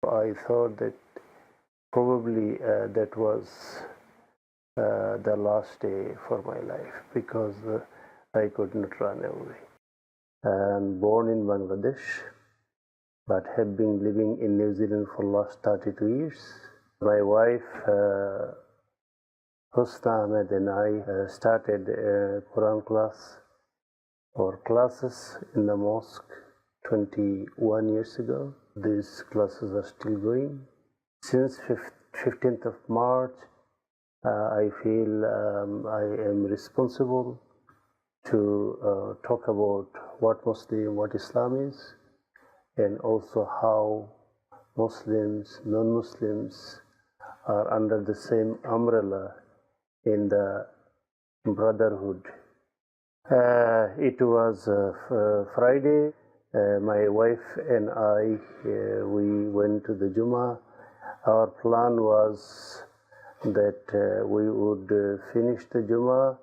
I thought that probably that was the last day for my life because I could not run away. I'm born in Bangladesh, but have been living in New Zealand for the last 32 years. My wife, Farid Ahmed, and I started a Quran class or classes in the mosque 21 years ago. These classes are still going. Since 15th of March, I feel I am responsible to talk about what Islam is, and also how Muslims, non-Muslims are under the same umbrella in the brotherhood. It was Friday. My wife and I, we went to the Jummah. Our plan was that we would finish the Jummah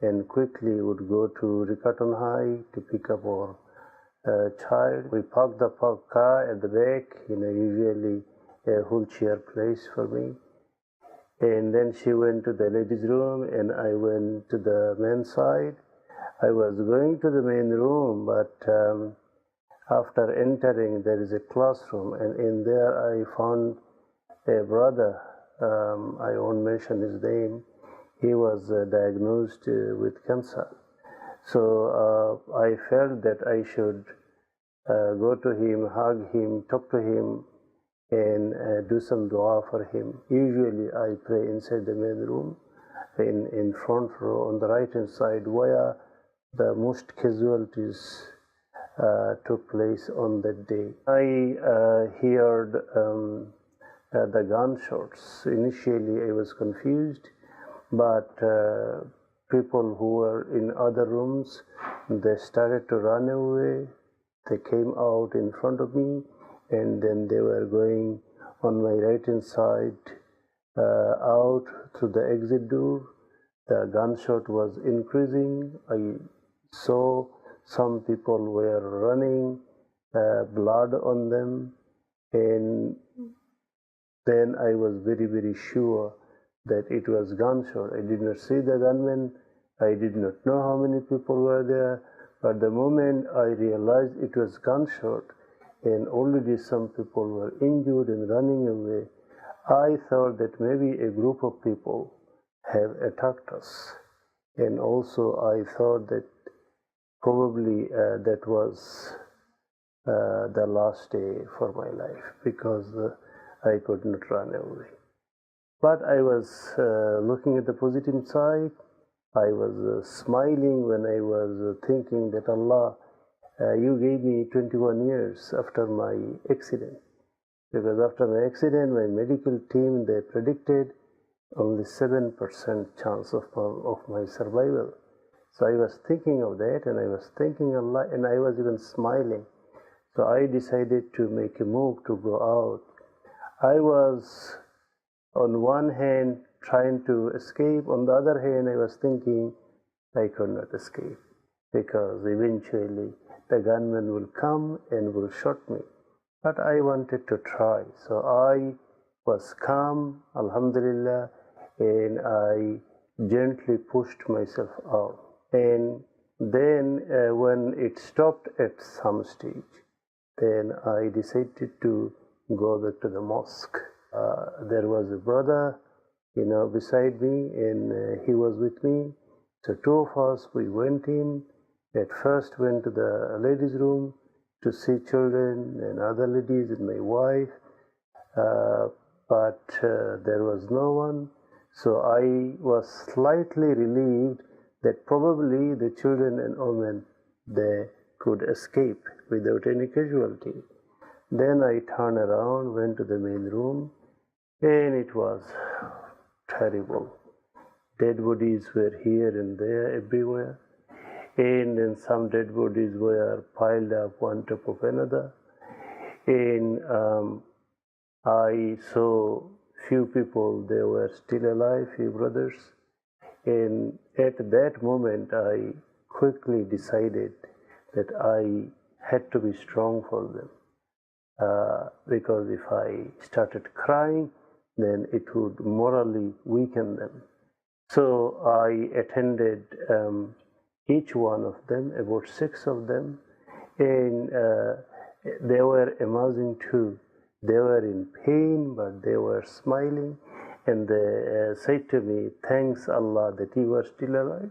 and quickly would go to Riccarton High to pick up our child. We parked the car at the back in a usually a wheelchair place for me. And then she went to the ladies' room and I went to the men's side. I was going to the main room, but after entering there is a classroom, and in there I found a brother. I won't mention his name. He was diagnosed with cancer. So I felt that I should go to him, hug him, talk to him, and do some dua for him. Usually I pray inside the main room, in front row on the right hand side, where the most casualties took place on that day. I heard the gunshots. Initially I was confused, but people who were in other rooms, they started to run away. They came out in front of me, and then they were going on my right hand side out through the exit door. The gunshot was increasing. I saw some people were running, blood on them, and then I was very, very sure that it was gunshot. I did not see the gunman. I did not know how many people were there, but the moment I realized it was gunshot and already some people were injured and running away, I thought that maybe a group of people have attacked us. And also I thought that probably that was the last day for my life because I could not run away. But I was looking at the positive side. I was smiling when I was thinking that Allah, you gave me 21 years after my accident. Because after my accident, my medical team, they predicted only 7% chance of my survival. So I was thinking of that, and I was thanking Allah, and I was even smiling. So I decided to make a move to go out. I was on one hand trying to escape, on the other hand I was thinking I could not escape because eventually the gunman will come and will shoot me. But I wanted to try, so I was calm, alhamdulillah, and I gently pushed myself out. And then when it stopped at some stage, then I decided to go back to the mosque. There was a brother, beside me, and he was with me. So two of us, we went in. At first went to the ladies' room to see children and other ladies and my wife, but there was no one. So I was slightly relieved that probably the children and women, they could escape without any casualty. Then I turned around, went to the main room, and it was terrible. Dead bodies were here and there, everywhere. And then some dead bodies were piled up one top of another. And I saw few people, they were still alive, few brothers. And at that moment, I quickly decided that I had to be strong for them. because if I started crying, then it would morally weaken them. So I attended each one of them, about 6 of them, and they were amazing too. They were in pain, but they were smiling, and they said to me, "Thanks Allah that you are still alive."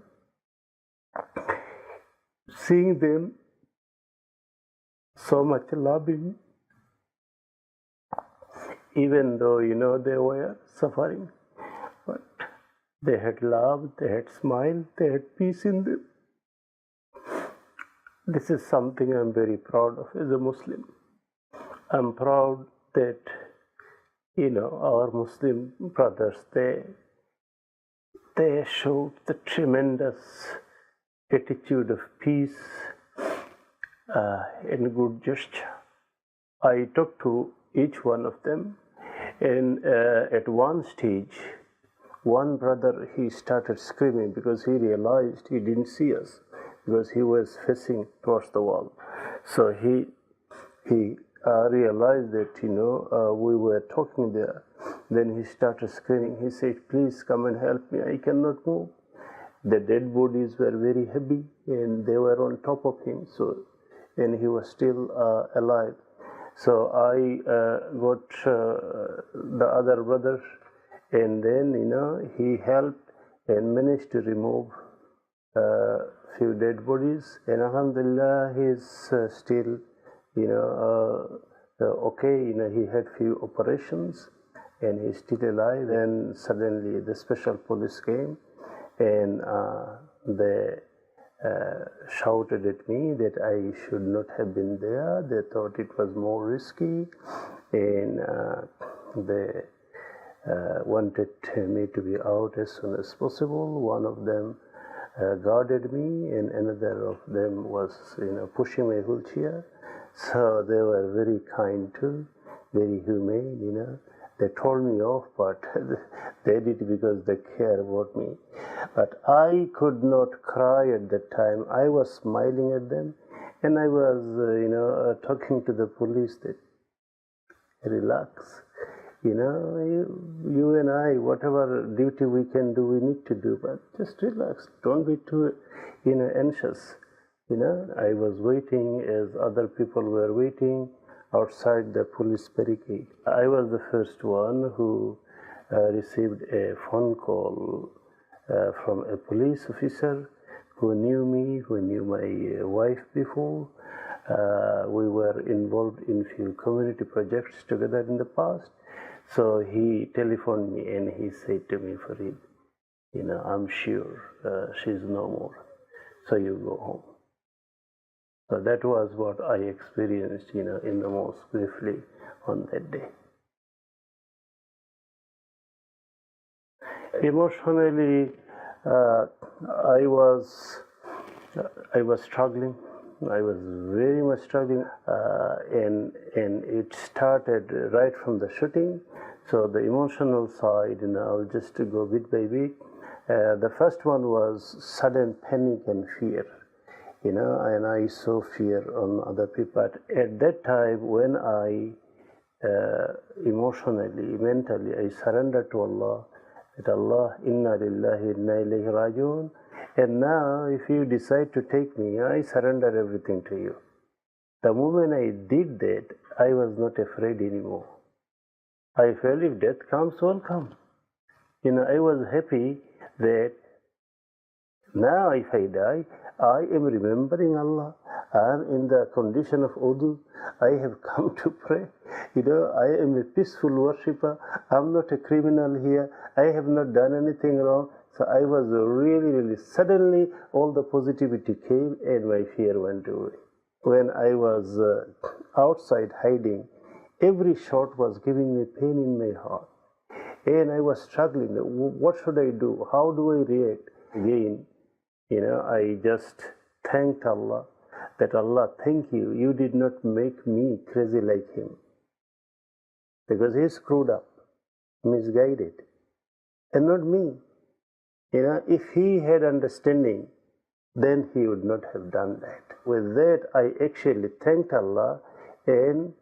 Seeing them so much loving, even though they were suffering, but they had love, they had smile, they had peace in them. This is something I'm very proud of as a Muslim. I'm proud that our Muslim brothers, they showed the tremendous attitude of peace and good gesture. I talked to each one of them, and at one stage, one brother, he started screaming because he realized he didn't see us because he was facing towards the wall. So he realized that we were talking there. Then he started screaming. He said, "Please come and help me. I cannot move." The dead bodies were very heavy, and they were on top of him. And he was still alive. So I got the other brother, and then he helped and managed to remove few dead bodies. And alhamdulillah, he's still okay. He had few operations, and he's still alive. And suddenly the special police came, and they shouted at me that I should not have been there. They thought it was more risky, and they wanted me to be out as soon as possible. One of them guarded me, and another of them was pushing my wheelchair. So they were very kind too, very humane. They told me off, but they did it because they care about me. But I could not cry at that time. I was smiling at them, and I was, talking to the police that, "Relax. You and I, whatever duty we can do, we need to do, but just relax. Don't be too, anxious." I was waiting as other people were waiting outside the police barricade. I was the first one who received a phone call from a police officer who knew me, who knew my wife before. We were involved in few community projects together in the past. So he telephoned me and he said to me, "Farid, I'm sure she's no more, so you go home." So that was what I experienced, in the mosque briefly on that day. Emotionally, I was struggling. I was very much struggling, and it started right from the shooting. So the emotional side, I'll just go bit by bit. The first one was sudden panic and fear. And I saw fear on other people. But at that time, when I emotionally, mentally, I surrendered to Allah, that Allah, inna lillahi inna ilayhi rajiun, and now if you decide to take me, I surrender everything to you. The moment I did that, I was not afraid anymore. I felt if death comes, will come. I was happy that now if I die, I am remembering Allah. I am in the condition of wudu. I have come to pray. I am a peaceful worshipper. I am not a criminal here. I have not done anything wrong. So I was really, really, suddenly all the positivity came and my fear went away. When I was outside hiding, every shot was giving me pain in my heart. And I was struggling. What should I do? How do I react? Again, I just thanked Allah, that Allah, thank you. You did not make me crazy like him. Because he screwed up, misguided. And not me. If he had understanding, then he would not have done that. With that, I actually thanked Allah, and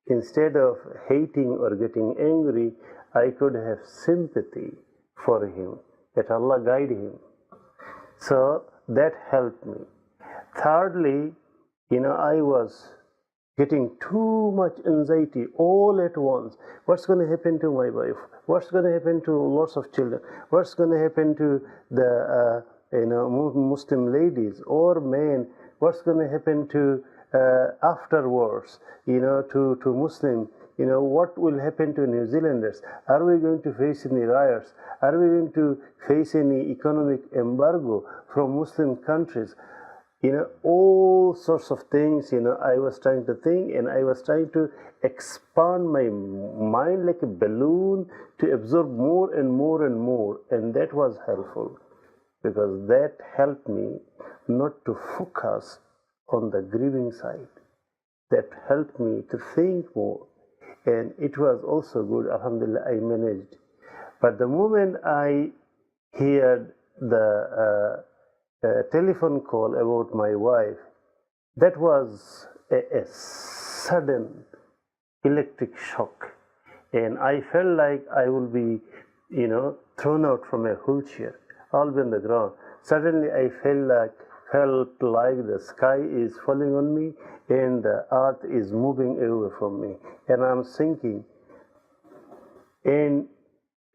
Instead of hating or getting angry, I could have sympathy for him, that Allah guide him. So that helped me. Thirdly, I was getting too much anxiety all at once. What's going to happen to my wife? What's going to happen to lots of children? What's going to happen to the Muslim ladies or men? What's going to happen to afterwards? To Muslim. What will happen to New Zealanders? Are we going to face any riots? Are we going to face any economic embargo from Muslim countries? All sorts of things, I was trying to think, and I was trying to expand my mind like a balloon to absorb more and more and more. And that was helpful, because that helped me not to focus on the grieving side. That helped me to think more. And it was also good, alhamdulillah, I managed. But the moment I heard the telephone call about my wife, that was a sudden electric shock, and I felt like I will be thrown out from a wheelchair. I'll be on the ground. Suddenly I felt like the sky is falling on me and the earth is moving away from me, and I'm sinking. And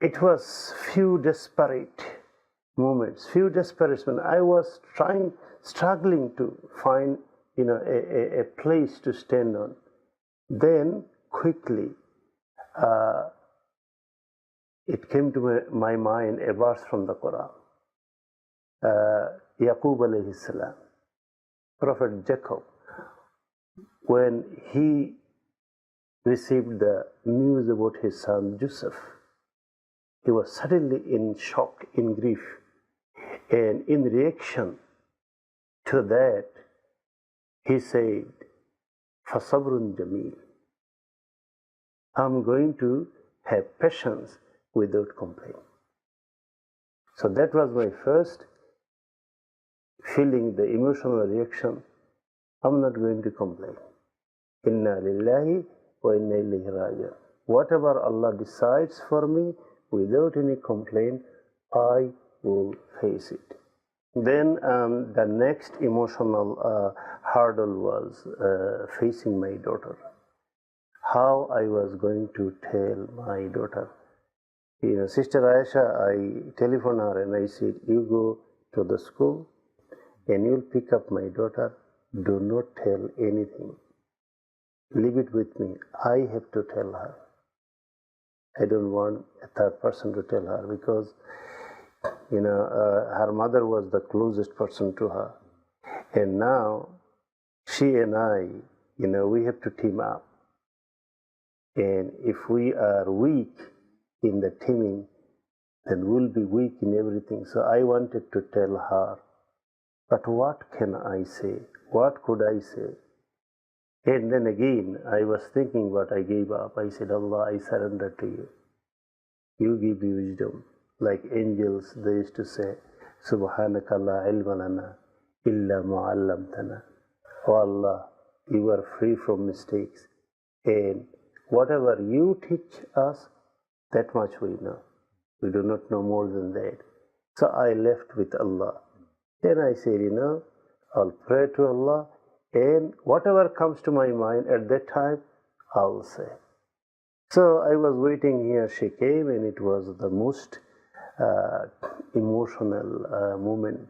it was few desperate moments, few desperate when I was struggling to find a place to stand on. Then quickly it came to my mind a verse from the Quran. Yaqub alayhi salam, Prophet Jacob, when he received the news about his son Joseph, he was suddenly in shock, in grief. And in reaction to that, he said, فَصَبْرٌ جَمِيلٌ. I'm going to have patience without complaint. So that was my first feeling, the emotional reaction. I'm not going to complain. Inna lillahi wa inna ilayhi raji'un. Whatever Allah decides for me, without any complaint, I will face it. Then the next emotional hurdle was facing my daughter. How I was going to tell my daughter. Sister Aisha, I telephoned her and I said, you go to the school and you'll pick up my daughter. Do not tell anything. Leave it with me. I have to tell her. I don't want a third person to tell her, because her mother was the closest person to her. And now she and I, we have to team up. And if we are weak in the teaming, then we'll be weak in everything. So I wanted to tell her. But what can I say? What could I say? And then again, I was thinking, but I gave up. I said, Allah, I surrender to you. You give me wisdom. Like angels, they used to say, Subhanaka la ilma lana illa ma 'allamtana. Oh Allah, you are free from mistakes. And whatever you teach us, that much we know. We do not know more than that. So I left with Allah. Then I said, I'll pray to Allah, and whatever comes to my mind at that time, I'll say. So I was waiting here, she came, and it was the most emotional moment.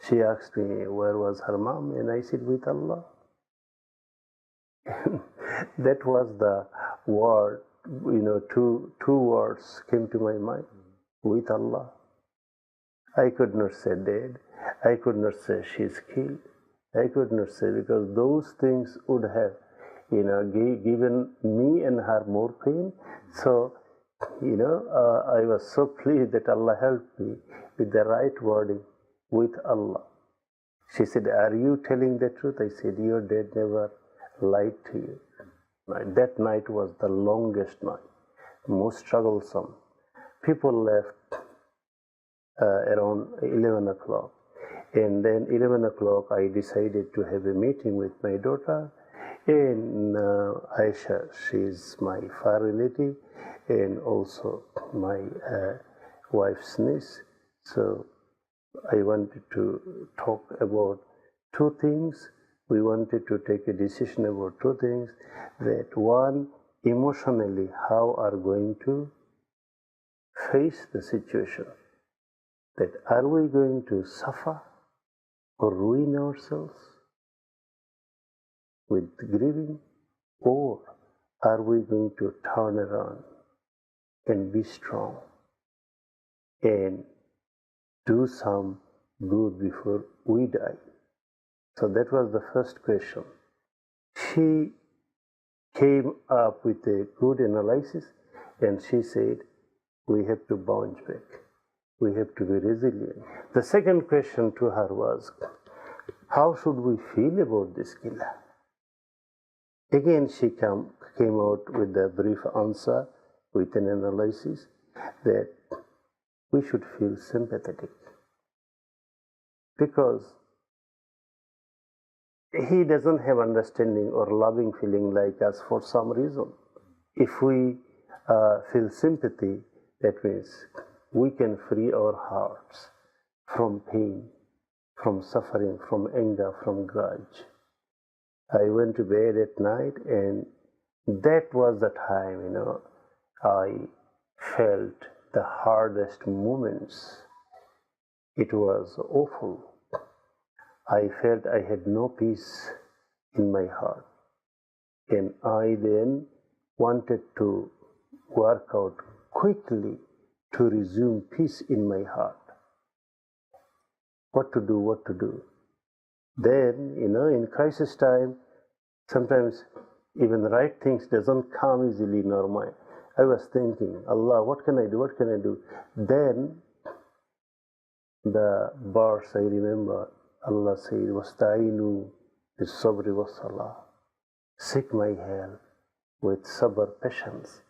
She asked me, where was her mom? And I said, with Allah. That was the word, two words came to my mind, with Allah. I could not say dead. I could not say she's killed. I could not say, because those things would have, given me and her more pain. So, I was so pleased that Allah helped me with the right wording, with Allah. She said, are you telling the truth? I said, your dad never lied to you. That night was the longest night, most troublesome. People left around 11 o'clock. And then 11 o'clock, I decided to have a meeting with my daughter. And Aisha, she is my far relative and also my wife's niece. So I wanted to talk about two things. We wanted to take a decision about two things. That one, emotionally, how are going to face the situation? That are we going to suffer or ruin ourselves with grieving, or are we going to turn around and be strong and do some good before we die? So that was the first question. She came up with a good analysis and she said, we have to bounce back. We have to be resilient. The second question to her was, how should we feel about this qillah? Again, she came out with a brief answer with an analysis that we should feel sympathetic because he doesn't have understanding or loving feeling like us for some reason. If we feel sympathy, that means we can free our hearts from pain, from suffering, from anger, from grudge. I went to bed at night and that was the time, I felt the hardest moments. It was awful. I felt I had no peace in my heart. And I then wanted to work out quickly to resume peace in my heart. What to do. Then, in crisis time, sometimes even the right things doesn't come easily in our mind. I was thinking, Allah, what can I do? Then, the verse I remember, Allah said, وَاسْتَعِينُوا بِالصَّبْرِ وَالصَّلَاةِ. Seek my help with sabr, patience,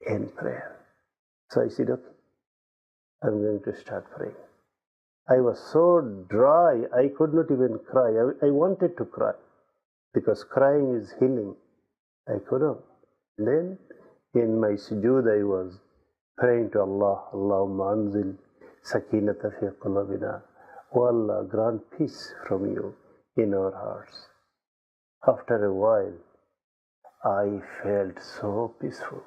and prayer. So I said, okay, I'm going to start praying. I was so dry, I could not even cry. I wanted to cry because crying is healing. I couldn't. Then in my sujood I was praying to Allah, Allahumma anzil sakinata fi qulubina. Oh Allah, grant peace from you in our hearts. After a while, I felt so peaceful.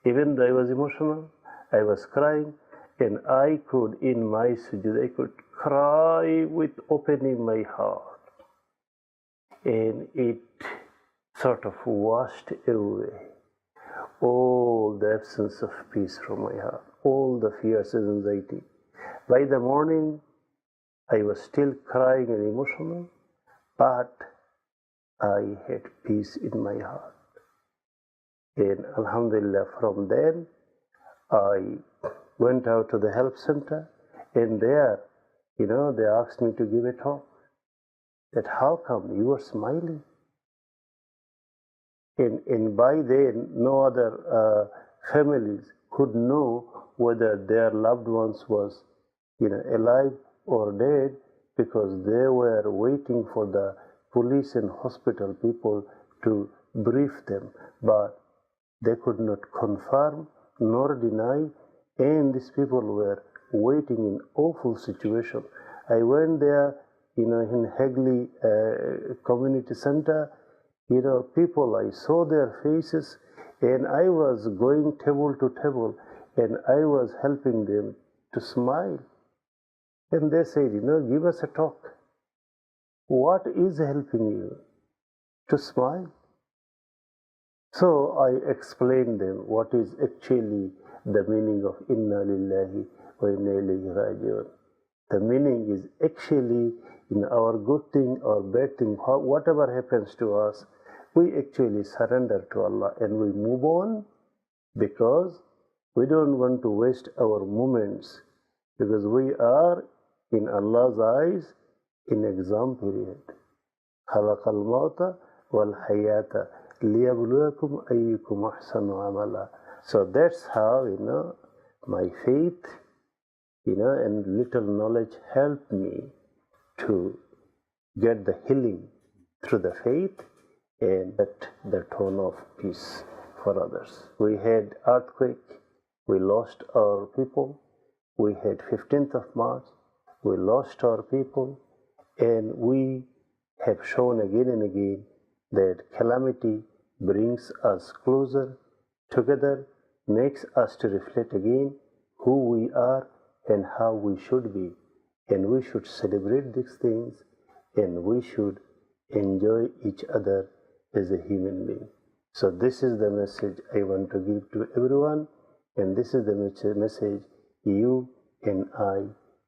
Even though I was emotional, I was crying, and I could, in my sujood, I could cry with opening my heart. And it sort of washed away all the absence of peace from my heart, all the fears and anxiety. By the morning, I was still crying and emotional, but I had peace in my heart. And Alhamdulillah, from then, I went out to the help center, and there, they asked me to give a talk. That how come you are smiling? And by then, no other families could know whether their loved ones was, alive or dead, because they were waiting for the police and hospital people to brief them. But they could not confirm nor deny, and these people were waiting in awful situation. I went there, in Hagley Community Center, people, I saw their faces, and I was going table to table, and I was helping them to smile. And they said, give us a talk. What is helping you to smile? So I explained them what is actually the meaning of Inna Lillahi wa Inna Ilayhi Raji'un. The meaning is actually in our good thing or bad thing, whatever happens to us, we actually surrender to Allah and we move on, because we don't want to waste our moments, because we are in Allah's eyes in exam period. خَلَقَ الْمَوْتَ وَالْحَيَاةَ لِيَبْلُوَكُمْ أَيُّكُمْ أَحْسَنُ عَمَلًا. So that's how, my faith, and little knowledge helped me to get the healing through the faith and set the tone of peace for others. We had earthquake, we lost our people. We had 15th of March, we lost our people, and we have shown again and again that calamity brings us closer together, makes us to reflect again who we are and how we should be. And we should celebrate these things, and we should enjoy each other as a human being. So this is the message I want to give to everyone, and this is the message you and I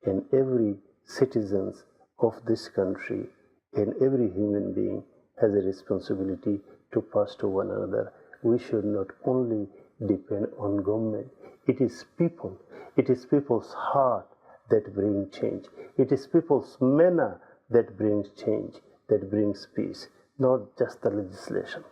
and every citizens of this country and every human being has a responsibility to pass to one another. We should not only depend on government. It is people. It is people's heart that bring change. It is people's manner that brings change, that brings peace, not just the legislation.